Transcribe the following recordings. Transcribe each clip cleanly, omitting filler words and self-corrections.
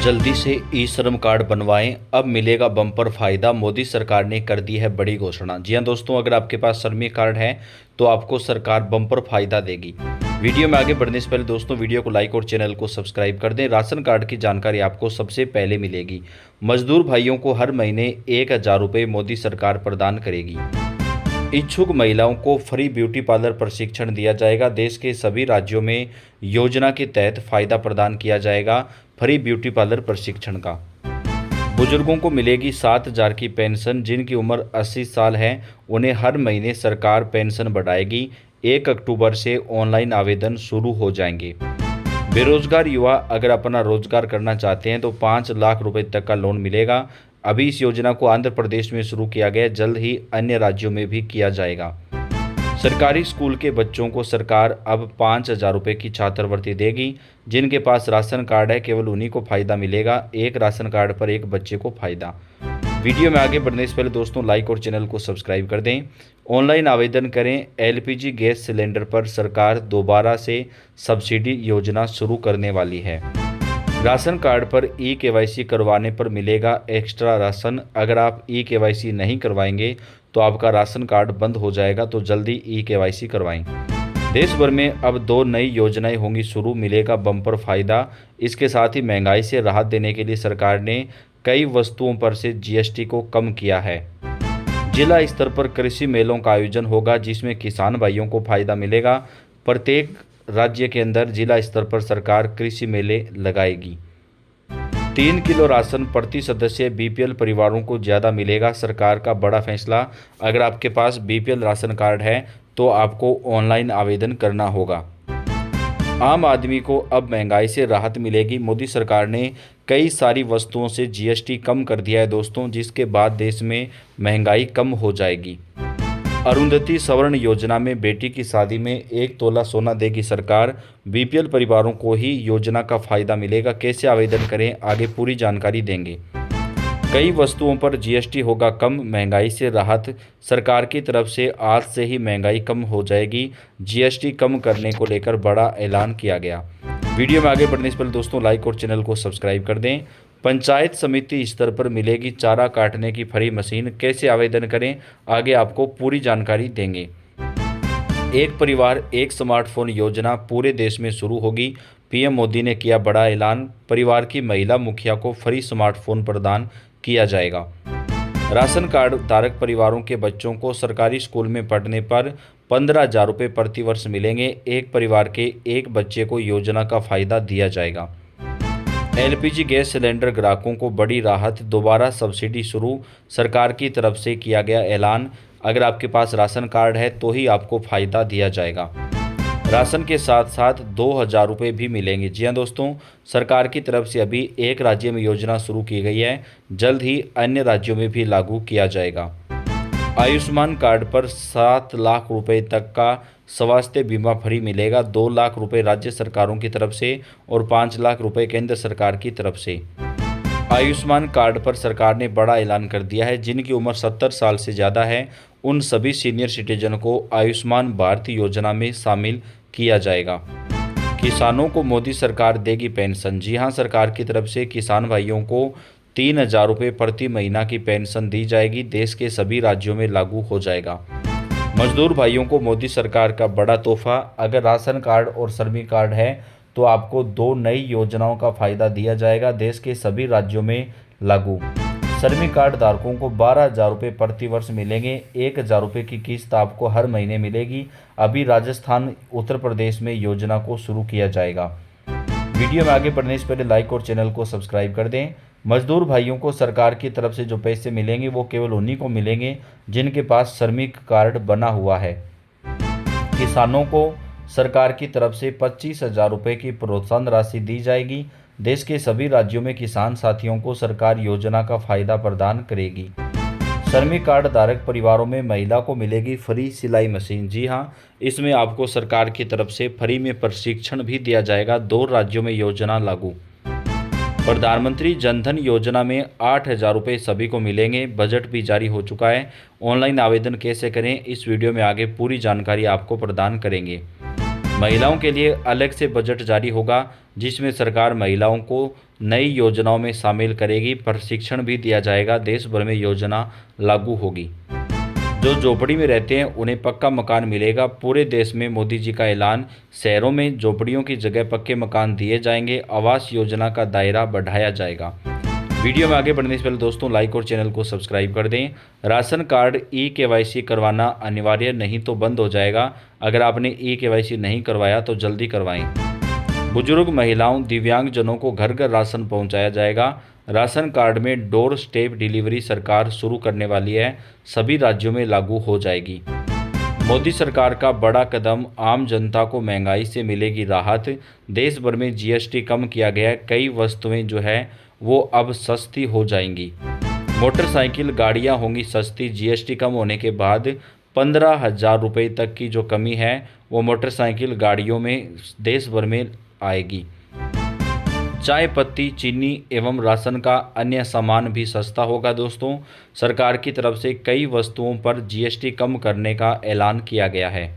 जल्दी से ई श्रम कार्ड बनवाएं, अब मिलेगा बम्पर फायदा। मोदी सरकार ने कर दी है बड़ी घोषणा। जी हां दोस्तों, अगर आपके पास श्रमिक कार्ड है तो आपको सरकार बम्पर फायदा देगी। वीडियो में आगे बढ़ने से पहले दोस्तों वीडियो को लाइक और चैनल को सब्सक्राइब कर दें। राशन कार्ड की जानकारी आपको सबसे पहले मिलेगी। मजदूर भाइयों को हर महीने 1,000 रुपये मोदी सरकार प्रदान करेगी। इच्छुक महिलाओं को फ्री ब्यूटी पार्लर प्रशिक्षण दिया जाएगा। देश के सभी राज्यों में योजना के तहत फायदा प्रदान किया जाएगा फ्री ब्यूटी पार्लर प्रशिक्षण का। बुजुर्गों को मिलेगी 7,000 की पेंशन। जिनकी उम्र 80 साल है उन्हें हर महीने सरकार पेंशन बढ़ाएगी। 1 अक्टूबर से ऑनलाइन आवेदन शुरू हो जाएंगे। बेरोजगार युवा अगर अपना रोजगार करना चाहते हैं तो 5 लाख रुपए तक का लोन मिलेगा। अभी इस योजना को आंध्र प्रदेश में शुरू किया गया, जल्द ही अन्य राज्यों में भी किया जाएगा। सरकारी स्कूल के बच्चों को सरकार अब 5,000 रुपये की छात्रवृत्ति देगी। जिनके पास राशन कार्ड है केवल उन्हीं को फायदा मिलेगा। एक राशन कार्ड पर एक बच्चे को फायदा। वीडियो में आगे बढ़ने से पहले दोस्तों लाइक और चैनल को सब्सक्राइब कर दें। ऑनलाइन आवेदन करें। एलपीजी गैस सिलेंडर पर सरकार दोबारा से सब्सिडी योजना शुरू करने वाली है। राशन कार्ड पर ई-केवाईसी करवाने पर मिलेगा एक्स्ट्रा राशन। अगर आप ई-केवाईसी नहीं करवाएंगे तो आपका राशन कार्ड बंद हो जाएगा, तो जल्दी ई-केवाईसी करवाएं। देश भर में अब 2 नई योजनाएं होंगी शुरू, मिलेगा बम्पर फायदा। इसके साथ ही महंगाई से राहत देने के लिए सरकार ने कई वस्तुओं पर से जीएसटी को कम किया है। जिला स्तर पर कृषि मेलों का आयोजन होगा जिसमें किसान भाइयों को फायदा मिलेगा। प्रत्येक राज्य के अंदर जिला स्तर पर सरकार कृषि मेले लगाएगी। 3 किलो राशन प्रति सदस्य बीपीएल परिवारों को ज़्यादा मिलेगा। सरकार का बड़ा फैसला। अगर आपके पास बीपीएल राशन कार्ड है तो आपको ऑनलाइन आवेदन करना होगा। आम आदमी को अब महंगाई से राहत मिलेगी। मोदी सरकार ने कई सारी वस्तुओं से जीएसटी कम कर दिया है दोस्तों, जिसके बाद देश में महंगाई कम हो जाएगी। अरुंधति सवर्ण योजना में बेटी की शादी में 1 तोला सोना देगी सरकार। बीपीएल परिवारों को ही योजना का फायदा मिलेगा। कैसे आवेदन करें, आगे पूरी जानकारी देंगे। कई वस्तुओं पर जीएसटी होगा कम, महंगाई से राहत। सरकार की तरफ से आज से ही महंगाई कम हो जाएगी। जीएसटी कम करने को लेकर बड़ा ऐलान किया गया। वीडियो में आगे बढ़ने से पहले दोस्तों लाइक और चैनल को सब्सक्राइब कर दें। पंचायत समिति स्तर पर मिलेगी चारा काटने की फ्री मशीन। कैसे आवेदन करें, आगे आपको पूरी जानकारी देंगे। एक परिवार एक स्मार्टफोन योजना पूरे देश में शुरू होगी। पीएम मोदी ने किया बड़ा ऐलान। परिवार की महिला मुखिया को फ्री स्मार्टफोन प्रदान किया जाएगा। राशन कार्ड धारक परिवारों के बच्चों को सरकारी स्कूल में पढ़ने पर 15,000 रुपये प्रति वर्ष मिलेंगे। एक परिवार के एक बच्चे को योजना का फायदा दिया जाएगा। एलपीजी गैस सिलेंडर ग्राहकों को बड़ी राहत, दोबारा सब्सिडी शुरू। सरकार की तरफ से किया गया ऐलान। अगर आपके पास राशन कार्ड है तो ही आपको फायदा दिया जाएगा। राशन के साथ साथ 2,000 रुपये भी मिलेंगे। जी हां दोस्तों, सरकार की तरफ से अभी एक राज्य में योजना शुरू की गई है, जल्द ही अन्य राज्यों में भी लागू किया जाएगा। आयुष्मान कार्ड पर 7 लाख रुपए तक का स्वास्थ्य बीमा फ्री मिलेगा। 2 लाख रुपए राज्य सरकारों की तरफ से और 5 लाख रुपए केंद्र सरकार की तरफ से। आयुष्मान कार्ड पर सरकार ने बड़ा ऐलान कर दिया है। जिनकी उम्र 70 साल से ज़्यादा है उन सभी सीनियर सिटीजन को आयुष्मान भारत योजना में शामिल किया जाएगा। किसानों को मोदी सरकार देगी पेंशन। जी हां, सरकार की तरफ से किसान भाइयों को 3,000 रुपये प्रति महीना की पेंशन दी जाएगी। देश के सभी राज्यों में लागू हो जाएगा। मजदूर भाइयों को मोदी सरकार का बड़ा तोहफा। अगर राशन कार्ड और श्रमिक कार्ड है तो आपको 2 नई योजनाओं का फायदा दिया जाएगा। देश के सभी राज्यों में लागू। श्रमिक कार्ड धारकों को 12,000 रुपये प्रति वर्ष मिलेंगे। 1,000 रुपये की किस्त आपको हर महीने मिलेगी। अभी राजस्थान, उत्तर प्रदेश में योजना को शुरू किया जाएगा। वीडियो में आगे बढ़ने से पहले लाइक और चैनल को सब्सक्राइब कर दें। मजदूर भाइयों को सरकार की तरफ से जो पैसे मिलेंगे वो केवल उन्हीं को मिलेंगे जिनके पास श्रमिक कार्ड बना हुआ है। किसानों को सरकार की तरफ से 25,000 रुपये की प्रोत्साहन राशि दी जाएगी। देश के सभी राज्यों में किसान साथियों को सरकार योजना का फायदा प्रदान करेगी। श्रमिक कार्ड धारक परिवारों में महिला को मिलेगी फ्री सिलाई मशीन। जी हां, इसमें आपको सरकार की तरफ से फ्री में प्रशिक्षण भी दिया जाएगा। 2 राज्यों में योजना लागू। प्रधानमंत्री जनधन योजना में 8,000 रुपये सभी को मिलेंगे। बजट भी जारी हो चुका है। ऑनलाइन आवेदन कैसे करें, इस वीडियो में आगे पूरी जानकारी आपको प्रदान करेंगे। महिलाओं के लिए अलग से बजट जारी होगा, जिसमें सरकार महिलाओं को नई योजनाओं में शामिल करेगी। प्रशिक्षण भी दिया जाएगा। देश भर में योजना लागू होगी। जो झोपड़ी में रहते हैं उन्हें पक्का मकान मिलेगा। पूरे देश में मोदी जी का ऐलान। शहरों में झोपड़ियों की जगह पक्के मकान दिए जाएंगे। आवास योजना का दायरा बढ़ाया जाएगा। वीडियो में आगे बढ़ने से पहले दोस्तों लाइक और चैनल को सब्सक्राइब कर दें। राशन कार्ड ई-केवाईसी करवाना अनिवार्य, नहीं तो बंद हो जाएगा। अगर आपने ई-केवाईसी नहीं करवाया तो जल्दी करवाएं। बुजुर्ग, महिलाओं, दिव्यांगजनों को घर घर राशन पहुंचाया जाएगा। राशन कार्ड में डोर स्टेप डिलीवरी सरकार शुरू करने वाली है। सभी राज्यों में लागू हो जाएगी। मोदी सरकार का बड़ा कदम, आम जनता को महंगाई से मिलेगी राहत। देश भर में जीएसटी कम किया गया है। कई वस्तुएं जो है वो अब सस्ती हो जाएंगी। मोटरसाइकिल, गाड़ियां होंगी सस्ती। जीएसटी कम होने के बाद 15,000 रुपये तक की जो कमी है वो मोटरसाइकिल गाड़ियों में देश भर में आएगी। चाय पत्ती, चीनी एवं राशन का अन्य सामान भी सस्ता होगा। दोस्तों, सरकार की तरफ से कई वस्तुओं पर जीएसटी कम करने का ऐलान किया गया है।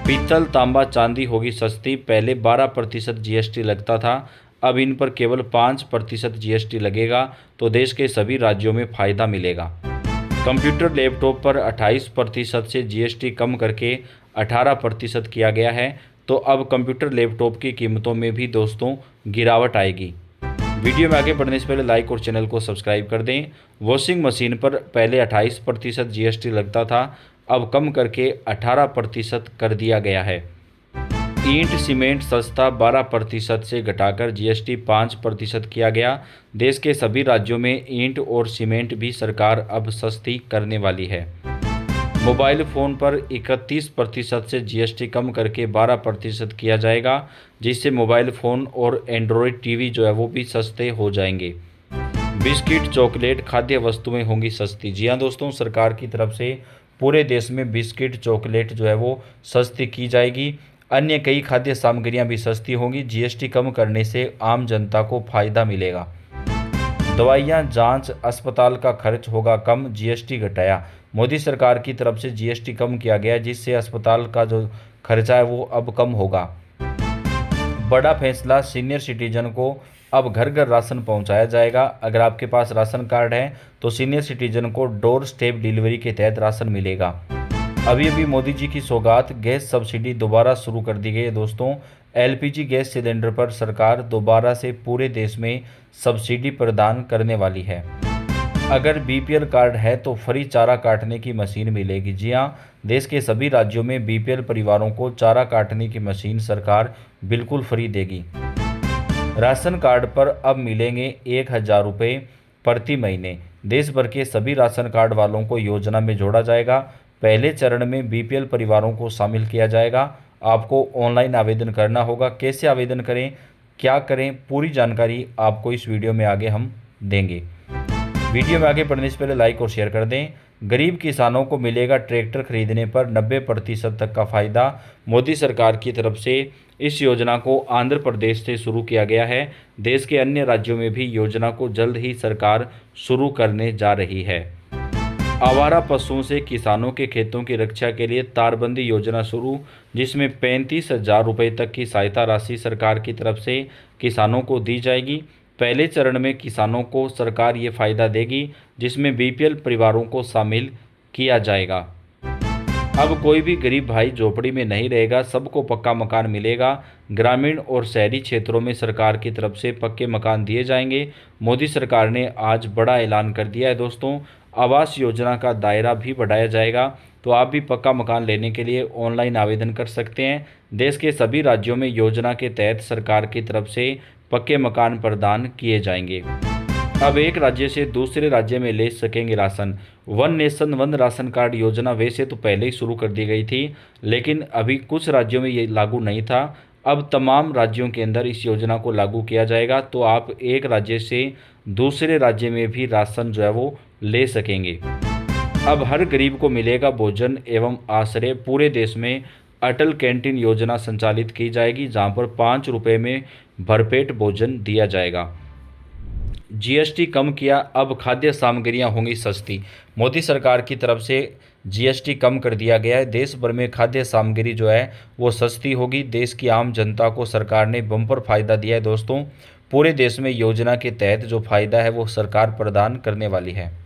पीतल, तांबा, चांदी होगी सस्ती। पहले 12% जीएसटी लगता था, अब इन पर केवल 5% जीएसटी लगेगा, तो देश के सभी राज्यों में फायदा मिलेगा। कंप्यूटर, लैपटॉप पर 28% से जीएसटी कम करके 18% किया गया है, तो अब कंप्यूटर, लैपटॉप की कीमतों में भी दोस्तों गिरावट आएगी। वीडियो में आगे बढ़ने से पहले लाइक और चैनल को सब्सक्राइब कर दें। वॉशिंग मशीन पर पहले 28% जीएसटी लगता था, अब कम करके 18% कर दिया गया है। ईंट, सीमेंट सस्ता, 12% से घटाकर जीएसटी 5% किया गया। देश के सभी राज्यों में ईंट और सीमेंट भी सरकार अब सस्ती करने वाली है। मोबाइल फ़ोन पर 31% से जीएसटी कम करके 12% किया जाएगा, जिससे मोबाइल फ़ोन और एंड्रॉयड टीवी जो है वो भी सस्ते हो जाएंगे। बिस्किट, चॉकलेट, खाद्य वस्तुएं होंगी सस्ती। जी हाँ दोस्तों, सरकार की तरफ से पूरे देश में बिस्किट, चॉकलेट जो है वो सस्ती की जाएगी। अन्य कई खाद्य सामग्रियां भी सस्ती होंगी। जीएसटी कम करने से आम जनता को फायदा मिलेगा। दवाइयाँ, जांच, अस्पताल का खर्च होगा कम। जीएसटी घटाया। मोदी सरकार की तरफ से जीएसटी कम किया गया, जिससे अस्पताल का जो खर्चा है वो अब कम होगा। बड़ा फैसला, सीनियर सिटीजन को अब घर घर राशन पहुंचाया जाएगा। अगर आपके पास राशन कार्ड है तो सीनियर सिटीजन को डोर स्टेप डिलीवरी के तहत राशन मिलेगा। अभी मोदी जी की सौगात, गैस सब्सिडी दोबारा शुरू कर दी गई है। दोस्तों, एलपीजी गैस सिलेंडर पर सरकार दोबारा से पूरे देश में सब्सिडी प्रदान करने वाली है। अगर बीपीएल कार्ड है तो फ्री चारा काटने की मशीन मिलेगी। जी हाँ, देश के सभी राज्यों में बीपीएल परिवारों को चारा काटने की मशीन सरकार बिल्कुल फ्री देगी। राशन कार्ड पर अब मिलेंगे 1,000 रुपये प्रति महीने। देश भर के सभी राशन कार्ड वालों को योजना में जोड़ा जाएगा। पहले चरण में बीपीएल परिवारों को शामिल किया जाएगा। आपको ऑनलाइन आवेदन करना होगा। कैसे आवेदन करें, क्या करें, पूरी जानकारी आपको इस वीडियो में आगे हम देंगे। वीडियो में आगे बढ़ने से पहले लाइक और शेयर कर दें। गरीब किसानों को मिलेगा ट्रैक्टर खरीदने पर 90% तक का फ़ायदा। मोदी सरकार की तरफ से इस योजना को आंध्र प्रदेश से शुरू किया गया है। देश के अन्य राज्यों में भी योजना को जल्द ही सरकार शुरू करने जा रही है। आवारा पशुओं से किसानों के खेतों की रक्षा के लिए तारबंदी योजना शुरू, जिसमें 35,000 रुपये तक की सहायता राशि सरकार की तरफ से किसानों को दी जाएगी। पहले चरण में किसानों को सरकार ये फ़ायदा देगी, जिसमें बीपीएल परिवारों को शामिल किया जाएगा। अब कोई भी गरीब भाई झोपड़ी में नहीं रहेगा, सबको पक्का मकान मिलेगा। ग्रामीण और शहरी क्षेत्रों में सरकार की तरफ से पक्के मकान दिए जाएंगे। मोदी सरकार ने आज बड़ा ऐलान कर दिया है दोस्तों। आवास योजना का दायरा भी बढ़ाया जाएगा, तो आप भी पक्का मकान लेने के लिए ऑनलाइन आवेदन कर सकते हैं। देश के सभी राज्यों में योजना के तहत सरकार की तरफ से पक्के मकान प्रदान किए जाएंगे। अब एक राज्य से दूसरे राज्य में ले सकेंगे ration. One nation one ration card योजना वैसे तो पहले ही शुरू कर दी गई थी, लेकिन अभी कुछ राज्यों में ये लागू नहीं था। अब तमाम राज्यों के अंदर इस योजना को लागू किया जाएगा, तो आप एक राज्य से दूसरे राज्य में भी राशन जो है वो ले सकेंगे। अब हर गरीब को मिलेगा भोजन एवं आश्रय। पूरे देश में अटल कैंटीन योजना संचालित की जाएगी, जहां पर 5 रुपये में भरपेट भोजन दिया जाएगा। जीएसटी कम किया, अब खाद्य सामग्रियां होंगी सस्ती। मोदी सरकार की तरफ से जीएसटी कम कर दिया गया है। देश भर में खाद्य सामग्री जो है वो सस्ती होगी। देश की आम जनता को सरकार ने बम्पर फायदा दिया है दोस्तों। पूरे देश में योजना के तहत जो फायदा है वो सरकार प्रदान करने वाली है।